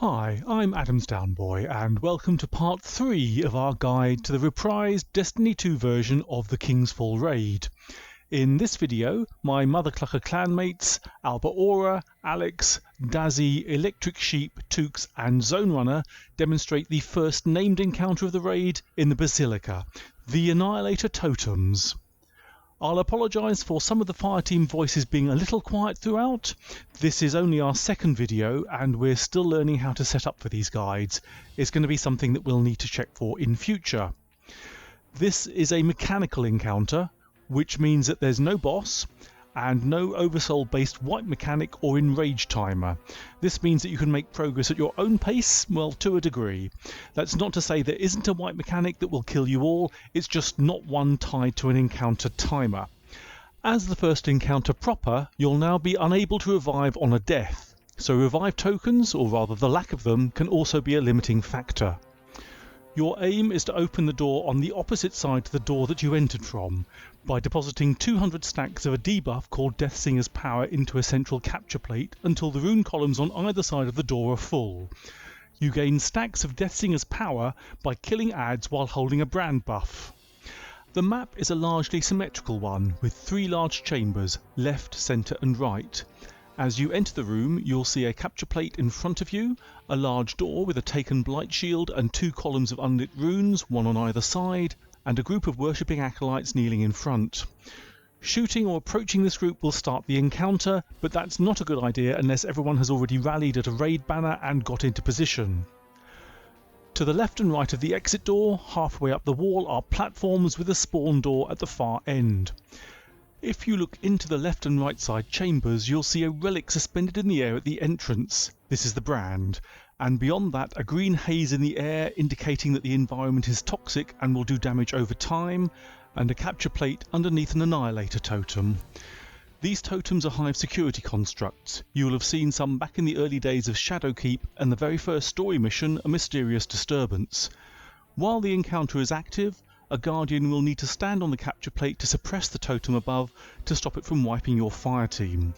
Hi, I'm Adamsdownboy and welcome to part 3 of our guide to the reprised Destiny 2 version of the King's Fall raid. In this video, my Muthacluckers Clan mates Alba Aura, Alex, Dazzy, Electric Sheep, Tukes and Zone Runner demonstrate the first named encounter of the raid in the Basilica, the Annihilator Totems. I'll apologise for some of the fireteam voices being a little quiet throughout. This is only our second video and we're still learning how to set up for these guides. It's going to be something that we'll need to check for in future. This is a mechanical encounter, which means that there's no boss and no oversoul based wipe mechanic or enrage timer. This means that you can make progress at your own pace, well, to a degree. That's not to say there isn't a wipe mechanic that will kill you all, it's just not one tied to an encounter timer. As the first encounter proper, you'll now be unable to revive on a death, so revive tokens, or rather the lack of them, can also be a limiting factor. Your aim is to open the door on the opposite side to the door that you entered from, by depositing 200 stacks of a debuff called Deathsinger's Power into a central capture plate until the rune columns on either side of the door are full. You gain stacks of Deathsinger's Power by killing adds while holding a brand buff. The map is a largely symmetrical one, with 3 large chambers, left, centre and right. As you enter the room, you'll see a capture plate in front of you, a large door with a taken blight shield and 2 columns of unlit runes, one on either side, and a group of worshipping acolytes kneeling in front. Shooting or approaching this group will start the encounter, but that's not a good idea unless everyone has already rallied at a raid banner and got into position. To the left and right of the exit door, halfway up the wall, are platforms with a spawn door at the far end. If you look into the left and right side chambers, you'll see a relic suspended in the air at the entrance. This is the brand, and beyond that a green haze in the air indicating that the environment is toxic and will do damage over time, and a capture plate underneath an Annihilator totem. These totems are hive security constructs. You will have seen some back in the early days of Shadowkeep and the very first story mission, A Mysterious Disturbance. While the encounter is active, a guardian will need to stand on the capture plate to suppress the totem above to stop it from wiping your fireteam.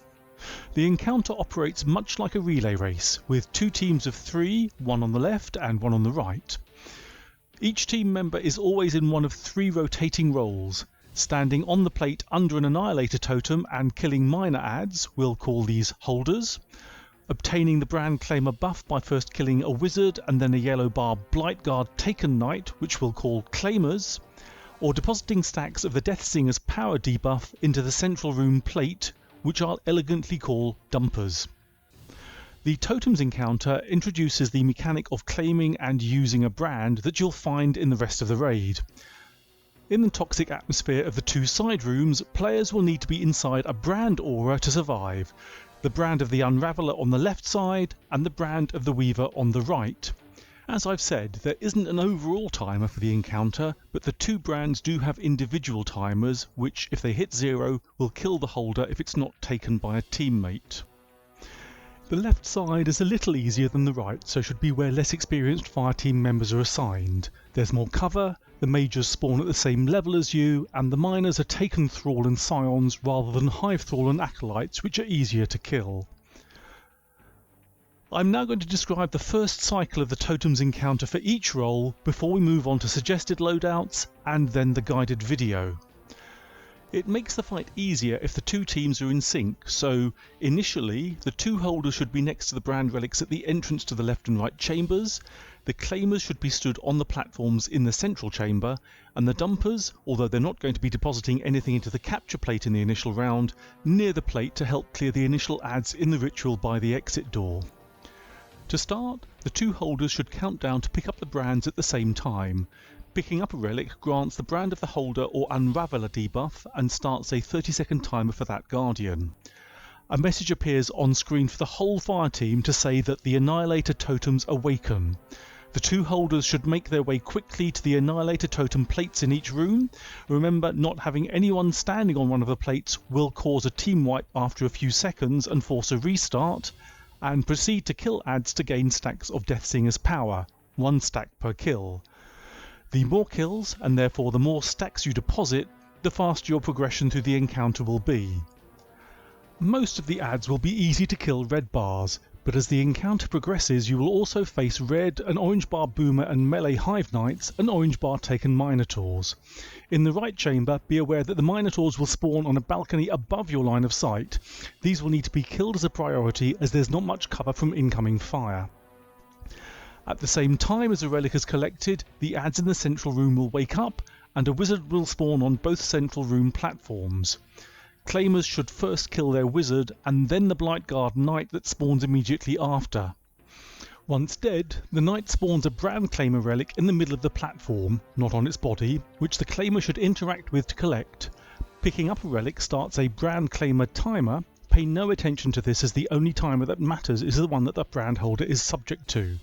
The encounter operates much like a relay race, with 2 teams of 3, one on the left and one on the right. Each team member is always in one of 3 rotating roles. Standing on the plate under an Annihilator totem and killing minor adds, we'll call these holders. Obtaining the brand claimer buff by first killing a wizard and then a yellow bar blight guard taken knight, which we'll call claimers, or depositing stacks of the Deathsinger's Power debuff into the central room plate, which I'll elegantly call dumpers. The totems encounter introduces the mechanic of claiming and using a brand that you'll find in the rest of the raid. In the toxic atmosphere of the 2 side rooms, players will need to be inside a brand aura to survive. The brand of the Unraveller on the left side and the brand of the Weaver on the right. As I've said, there isn't an overall timer for the encounter, but the 2 brands do have individual timers which, if they hit 0, will kill the holder if it's not taken by a teammate. The left side is a little easier than the right, so should be where less experienced fireteam members are assigned. There's more cover, the mages spawn at the same level as you, and the miners are taken thrall and scions rather than hive thrall and acolytes, which are easier to kill. I'm now going to describe the first cycle of the totems encounter for each role before we move on to suggested loadouts and then the guided video. It makes the fight easier if the 2 teams are in sync, so initially the 2 holders should be next to the brand relics at the entrance to the left and right chambers, the claimers should be stood on the platforms in the central chamber, and the dumpers, although they're not going to be depositing anything into the capture plate in the initial round, near the plate to help clear the initial adds in the ritual by the exit door. To start, the 2 holders should count down to pick up the brands at the same time. Picking up a relic grants the brand of the holder or Unraveller debuff and starts a 30-second timer for that guardian. A message appears on screen for the whole fireteam to say that the Annihilator totems awaken. The 2 holders should make their way quickly to the Annihilator totem plates in each room. Remember, not having anyone standing on one of the plates will cause a team wipe after a few seconds and force a restart, and proceed to kill adds to gain stacks of Deathsinger's Power, 1 stack per kill. The more kills, and therefore the more stacks you deposit, the faster your progression through the encounter will be. Most of the adds will be easy to kill red bars, But as the encounter progresses, you will also face red and orange bar boomer and melee hive knights and orange bar taken minotaurs. In the right chamber, be aware that the minotaurs will spawn on a balcony above your line of sight. These will need to be killed as a priority as there's not much cover from incoming fire. At the same time as a relic is collected, the adds in the central room will wake up and a wizard will spawn on both central room platforms. Claimers should first kill their wizard and then the Blightguard Knight that spawns immediately after. Once dead, the Knight spawns a Brand Claimer relic in the middle of the platform, not on its body, which the Claimer should interact with to collect. Picking up a relic starts a Brand Claimer timer. Pay no attention to this as the only timer that matters is the one that the brand holder is subject to.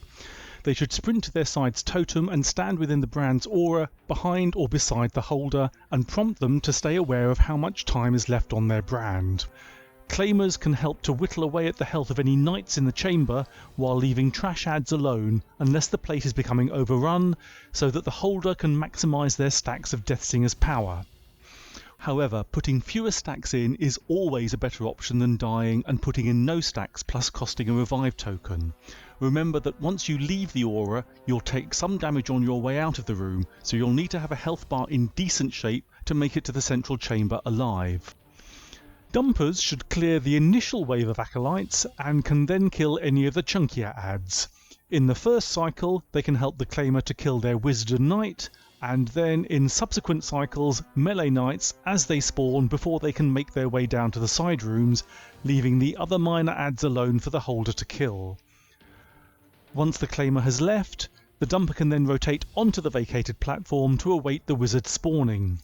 They should sprint to their side's totem and stand within the brand's aura, behind or beside the holder, and prompt them to stay aware of how much time is left on their brand. Claimers can help to whittle away at the health of any knights in the chamber while leaving trash adds alone unless the plate is becoming overrun, so that the holder can maximise their stacks of Deathsinger's power. However, putting fewer stacks in is always a better option than dying and putting in no stacks plus costing a revive token. Remember that once you leave the aura, you'll take some damage on your way out of the room, so you'll need to have a health bar in decent shape to make it to the central chamber alive. Dumpers should clear the initial wave of acolytes and can then kill any of the chunkier adds. In the first cycle, they can help the claimer to kill their wizard and knight, and then in subsequent cycles, melee knights as they spawn before they can make their way down to the side rooms, leaving the other minor adds alone for the holder to kill. Once the claimer has left, the dumper can then rotate onto the vacated platform to await the wizard spawning.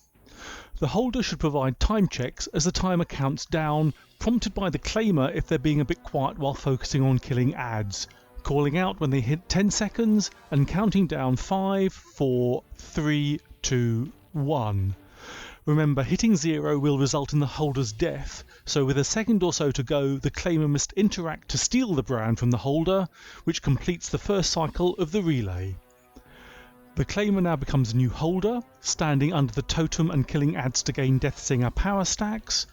The holder should provide time checks as the timer counts down, prompted by the claimer if they're being a bit quiet while focusing on killing adds, calling out when they hit 10 seconds and counting down 5, 4, 3, 2, 1. Remember, hitting 0 will result in the holder's death, so with a second or so to go, the claimer must interact to steal the brand from the holder, which completes the first cycle of the relay. The claimer now becomes a new holder, standing under the totem and killing adds to gain Deathsinger power stacks.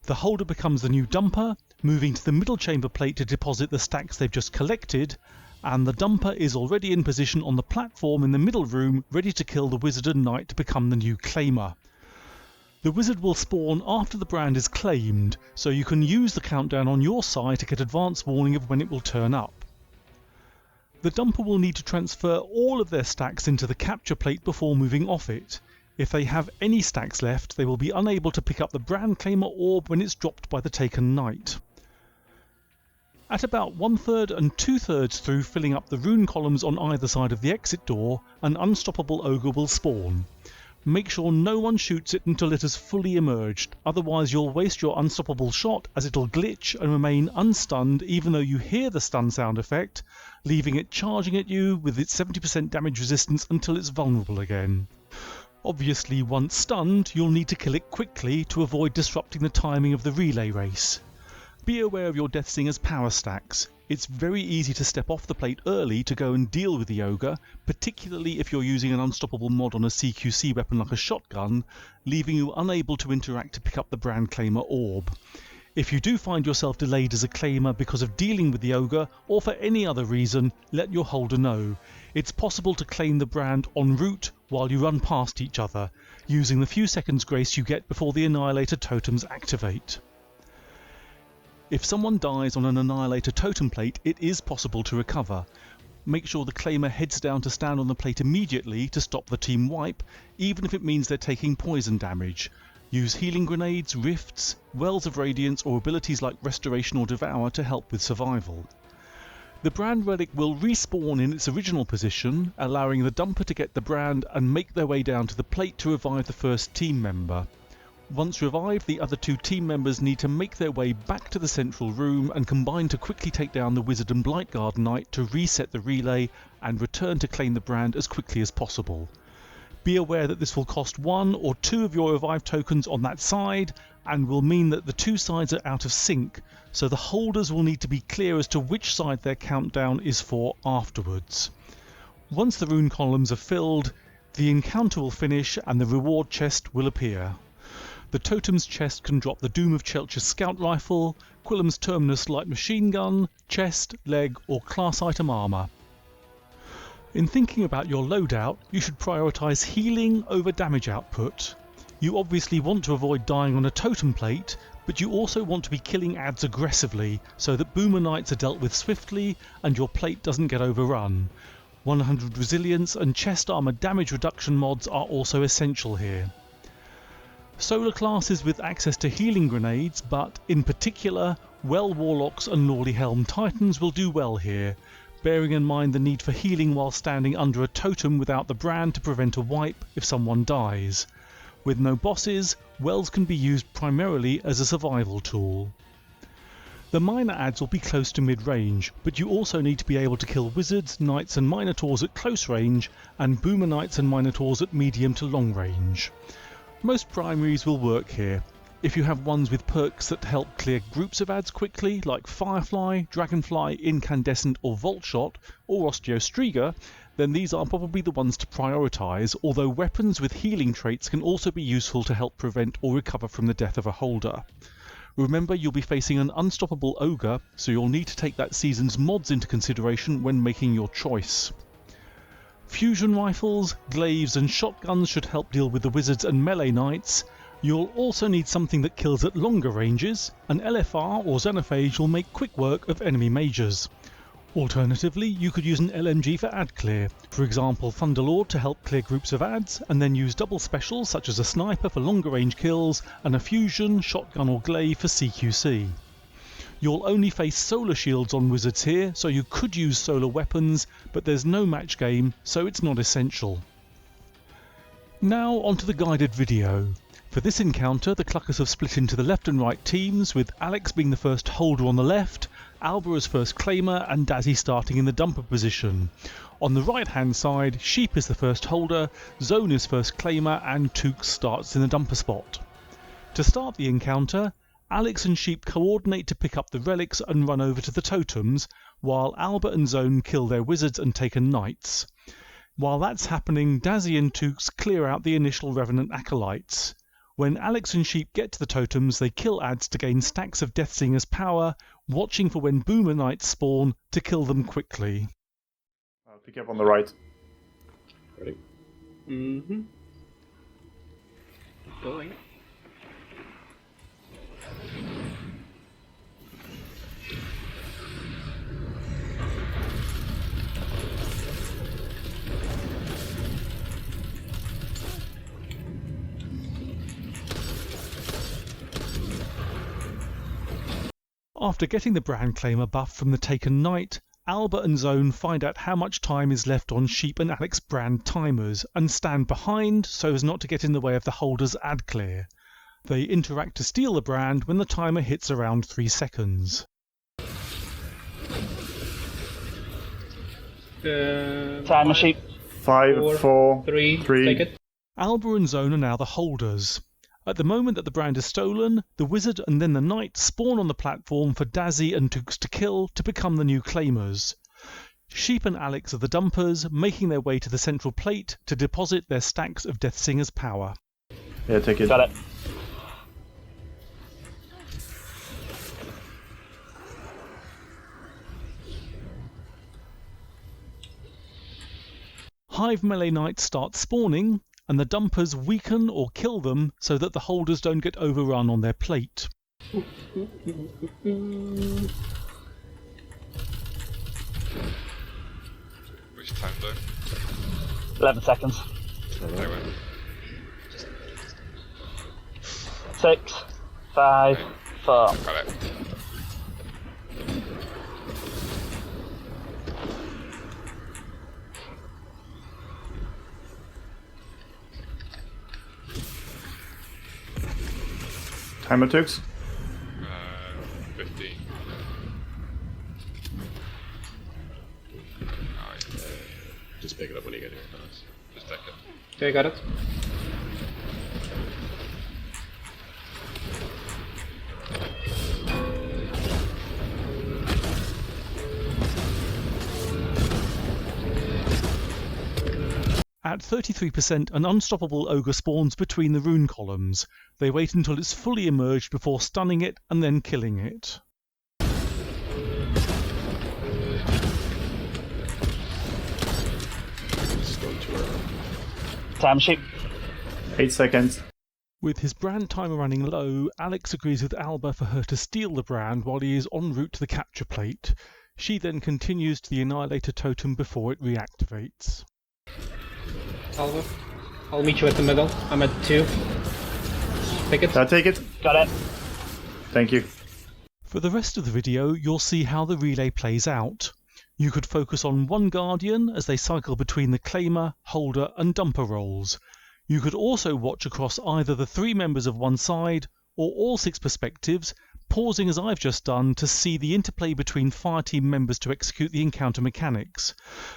The holder becomes the new dumper, moving to the middle chamber plate to deposit the stacks they've just collected, and the dumper is already in position on the platform in the middle room, ready to kill the wizard and knight to become the new claimer. The wizard will spawn after the brand is claimed, so you can use the countdown on your side to get advance warning of when it will turn up. The dumper will need to transfer all of their stacks into the capture plate before moving off it. If they have any stacks left, they will be unable to pick up the brand claimer orb when it's dropped by the taken knight. At about 1/3 and 2/3 through filling up the rune columns on either side of the exit door, an unstoppable ogre will spawn. Make sure no one shoots it until it has fully emerged, otherwise you'll waste your unstoppable shot as it'll glitch and remain unstunned even though you hear the stun sound effect, leaving it charging at you with its 70% damage resistance until it's vulnerable again. Obviously, once stunned, you'll need to kill it quickly to avoid disrupting the timing of the relay race. Be aware of your Deathsinger's power stacks. It's very easy to step off the plate early to go and deal with the ogre, particularly if you're using an unstoppable mod on a CQC weapon like a shotgun, leaving you unable to interact to pick up the brand claimer orb. If you do find yourself delayed as a claimer because of dealing with the ogre, or for any other reason, let your holder know. It's possible to claim the brand en route while you run past each other, using the few seconds grace you get before the Annihilator Totems activate. If someone dies on an Annihilator Totem plate, it is possible to recover. Make sure the claimer heads down to stand on the plate immediately to stop the team wipe, even if it means they're taking poison damage. Use healing grenades, rifts, wells of radiance or abilities like restoration or devour to help with survival. The brand relic will respawn in its original position, allowing the dumper to get the brand and make their way down to the plate to revive the first team member. Once revived, the other two team members need to make their way back to the central room and combine to quickly take down the Wizard and Blightguard Knight to reset the relay and return to claim the brand as quickly as possible. Be aware that this will cost 1 or 2 of your revive tokens on that side and will mean that the two sides are out of sync, so the holders will need to be clear as to which side their countdown is for afterwards. Once the rune columns are filled, the encounter will finish and the reward chest will appear. The Totem's chest can drop the Doom of Chelcher's scout rifle, Quillam's Terminus light machine gun, chest, leg or class item armour. In thinking about your loadout, you should prioritise healing over damage output. You obviously want to avoid dying on a totem plate, but you also want to be killing adds aggressively so that Boomer Knights are dealt with swiftly and your plate doesn't get overrun. 100 resilience and chest armour damage reduction mods are also essential here. Solar classes with access to healing grenades, but in particular, Well Warlocks and Gnawly Helm Titans will do well here, bearing in mind the need for healing while standing under a totem without the brand to prevent a wipe if someone dies. With no bosses, Wells can be used primarily as a survival tool. The minor adds will be close to mid-range, but you also need to be able to kill wizards, knights and minotaurs at close range, and boomer knights and minotaurs at medium to long range. Most primaries will work here. If you have ones with perks that help clear groups of adds quickly, like Firefly, Dragonfly, Incandescent or Volt Shot, or Osteostriga, then these are probably the ones to prioritise, although weapons with healing traits can also be useful to help prevent or recover from the death of a holder. Remember, you'll be facing an unstoppable ogre, so you'll need to take that season's mods into consideration when making your choice. Fusion rifles, glaives and shotguns should help deal with the wizards and melee knights. You'll also need something that kills at longer ranges. An LFR or Xenophage will make quick work of enemy mages. Alternatively, you could use an LMG for ad clear, for example Thunderlord to help clear groups of adds, and then use double specials such as a sniper for longer range kills and a fusion, shotgun or glaive for CQC. You'll only face solar shields on wizards here, so you could use solar weapons, but there's no match game, so it's not essential. Now onto the guided video. For this encounter, the Cluckers have split into the left and right teams, with Alex being the first holder on the left, Alba as first claimer and Dazzy starting in the dumper position. On the right hand side, Sheep is the first holder, Zone is first claimer and Took starts in the dumper spot. To start the encounter, Alex and Sheep coordinate to pick up the relics and run over to the totems, while Alba and Zone kill their wizards and taken knights. While that's happening, Dazzy and Tooks clear out the initial Revenant acolytes. When Alex and Sheep get to the totems, they kill adds to gain stacks of Deathsinger's power, watching for when Boomer Knights spawn to kill them quickly. I'll pick up on the right. Ready? Going. After getting the brand claimer buff from the taken knight, Alba and Zone find out how much time is left on Sheep and Alex brand timers and stand behind so as not to get in the way of the holder's ad clear. They interact to steal the brand when the timer hits around 3 seconds. Timer Sheep. 5, 4, 3. 3. Take it. Alba and Zone are now the holders. At the moment that the brand is stolen, the wizard and then the knight spawn on the platform for Dazzy and Tooks to kill to become the new claimers. Sheep and Alex are the dumpers, making their way to the central plate to deposit their stacks of Deathsinger's power. Yeah, take it. Got it. Hive melee knights start spawning, and the dumpers weaken or kill them so that the holders don't get overrun on their plate. Which time zone? 11 seconds. Anyway. 6, 5, 4. Got it. Timer Tooks. 15. Nice. Just pick it up when you get here. Nice. Just take it. Okay, got it. At 33%, an unstoppable ogre spawns between the rune columns. They wait until it's fully emerged before stunning it and then killing it. Time sheet. 8 seconds. With his brand timer running low, Alex agrees with Alba for her to steal the brand while he is en route to the capture plate. She then continues to the Annihilator Totem before it reactivates. Alva, I'll meet you at the middle. I'm at 2. Pick it. Can I take it? Got it. Thank you. For the rest of the video, you'll see how the relay plays out. You could focus on one Guardian as they cycle between the Claimer, Holder and Dumper roles. You could also watch across either the 3 members of one side or all 6 perspectives, pausing as I've just done to see the interplay between fireteam members to execute the encounter mechanics,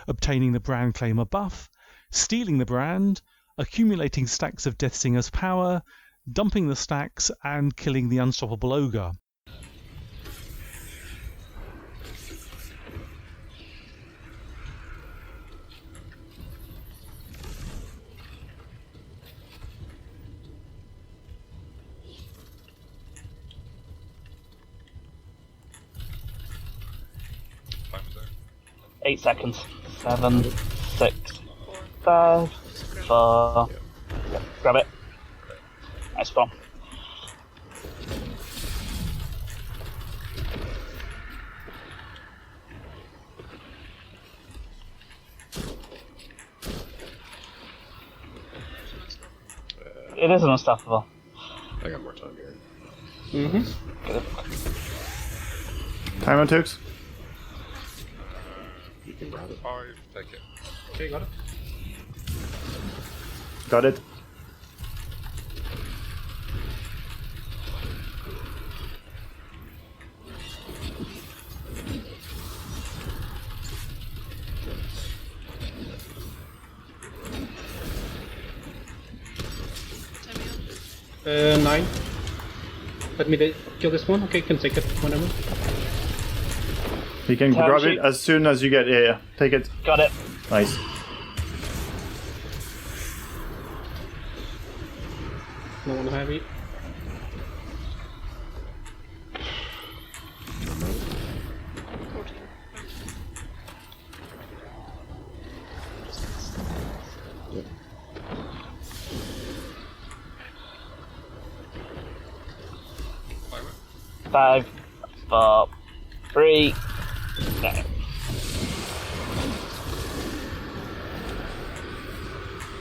obtaining the brand Claimer buff, stealing the brand, accumulating stacks of Deathsinger's power, dumping the stacks and killing the unstoppable ogre. Time's there. 8 seconds. 7, 6, 5, 4. Grab it. Nice bomb. It is unstoppable. I got more time here. Mm-hmm. Timer ticks. You can grab it. 5, take it. Okay, got it. Got it. Time 9. Let me kill this one. Okay, can take it whenever. You can Time grab sheet. it as soon as you get. Yeah. Take it. Got it. Nice. No one heavy. Timer. 5, 4, 3. No.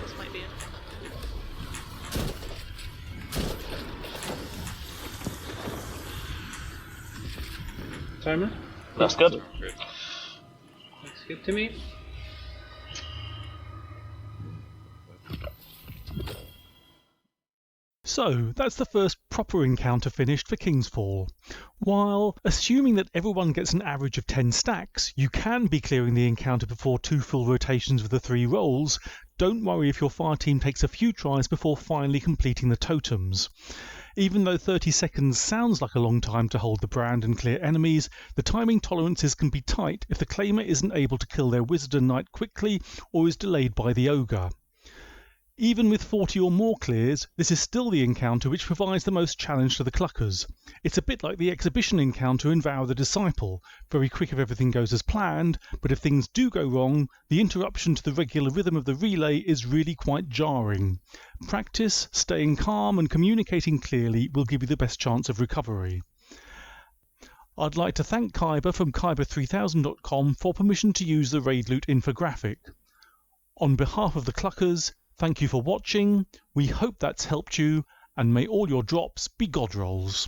This might be it. Timer. That's good. Good. Looks good to me. So, that's the first proper encounter finished for Kingsfall. While, assuming that everyone gets an average of 10 stacks, you can be clearing the encounter before 2 full rotations with the 3 rolls, don't worry if your fireteam takes a few tries before finally completing the totems. Even though 30 seconds sounds like a long time to hold the brand and clear enemies, the timing tolerances can be tight if the Claimer isn't able to kill their wizard and knight quickly or is delayed by the ogre. Even with 40 or more clears, this is still the encounter which provides the most challenge to the Cluckers. It's a bit like the exhibition encounter in Vow of the Disciple, very quick if everything goes as planned, but if things do go wrong, the interruption to the regular rhythm of the relay is really quite jarring. Practice, staying calm and communicating clearly will give you the best chance of recovery. I'd like to thank Kyber from kyber3000.com for permission to use the raid loot infographic. On behalf of the Cluckers, thank you for watching, we hope that's helped you, and may all your drops be God rolls.